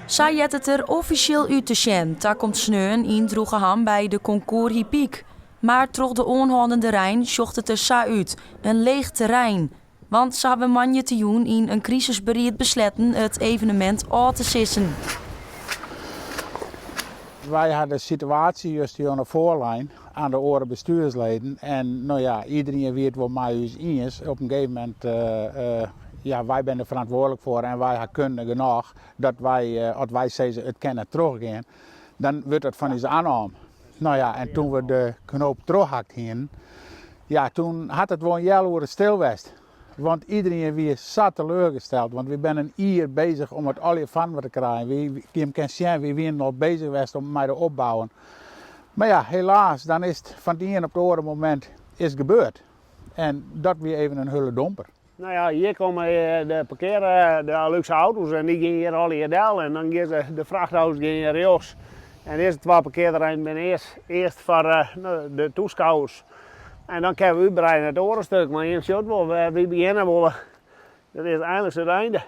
Zij jet het er officieel uit te zien. Daar komt sneun in Droegeham bij de concours Hippiek. Maar troch de onhoudende Rijn zocht het er sa uit. Een leeg terrein. Want ze hebben manje te doen in een crisisbericht besletten het evenement af te sissen. Wij hadden de situatie juist hier aan de voorlijn aan de oren bestuursleden. En nou ja, iedereen weet wat mij is. Op een gegeven moment, ja, wij zijn er verantwoordelijk voor en wij kunnen genoeg dat wij, als wij zeggen het kunnen teruggaan, dan wordt het van ons aanname. Nou ja, en toen we de knoop terughakten, ja, toen had het wel een jaar stil geweest. Want iedereen was zat teleurgesteld, want we zijn een jaar bezig om het alle van te krijgen. We zijn nog bezig geweest om mij te opbouwen. Maar ja, helaas, dan is het van het een op het andere moment is gebeurd. En dat weer even een hulle domper. Nou ja, hier komen de de luxe auto's en die gaan hier al hier del en dan gaan de vrachtauto's hier rechts. En deze twee parkeerterreinen zijn eerst voor de toeschouwers. En dan kunnen we uitbreiden naar het andere stuk, maar je ziet wel, we beginnen willen. Dat is eindelijk het einde.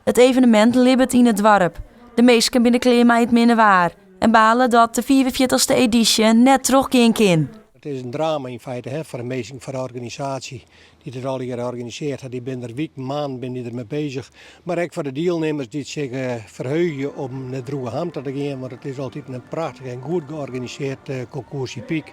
Het evenement libbet in het dorp. De meesten binnen kleren het minder waar. En balen dat de 44e editie net teruggaan kan. Het is een drama in feite hè, voor de meesten, voor de organisatie die het al hier georganiseerd. Die zijn er weken, maanden ermee bezig. Maar ook voor de deelnemers die zich verheugen om naar Droegeham te gaan. Want het is altijd een prachtig en goed georganiseerd concours Hippiek.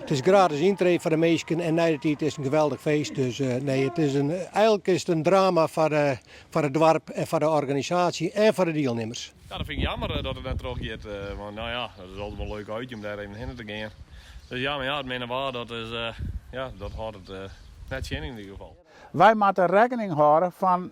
Het is gratis intree voor de meesten en nee, het is een geweldig feest. Dus nee, het is eigenlijk is het een drama voor het dorp en voor de organisatie en voor de deelnemers. Ja, dat vind ik jammer dat het net teruggaat. Want nou ja, dat is altijd wel leuk uit om daar even heen te gaan. Dus ja, maar ja, het minder waar, dat is, ja, dat houdt het net zien in ieder geval. Wij moeten rekening houden van,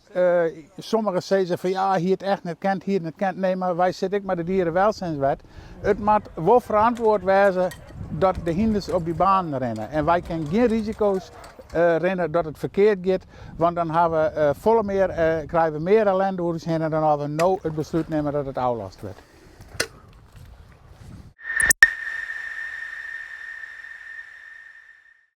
sommigen zeggen van ja, hier het echt niet kent, hier het niet kent. Nee, maar wij zitten ook met de dierenwelzijnswet. Het moet wel verantwoord wezen dat de hinders op die baan rennen. En wij kunnen geen risico's rennen dat het verkeerd gaat. Want dan hebben we krijgen we meer ellende door ons heen dan als we nou het besluit nemen dat het afgelast wordt.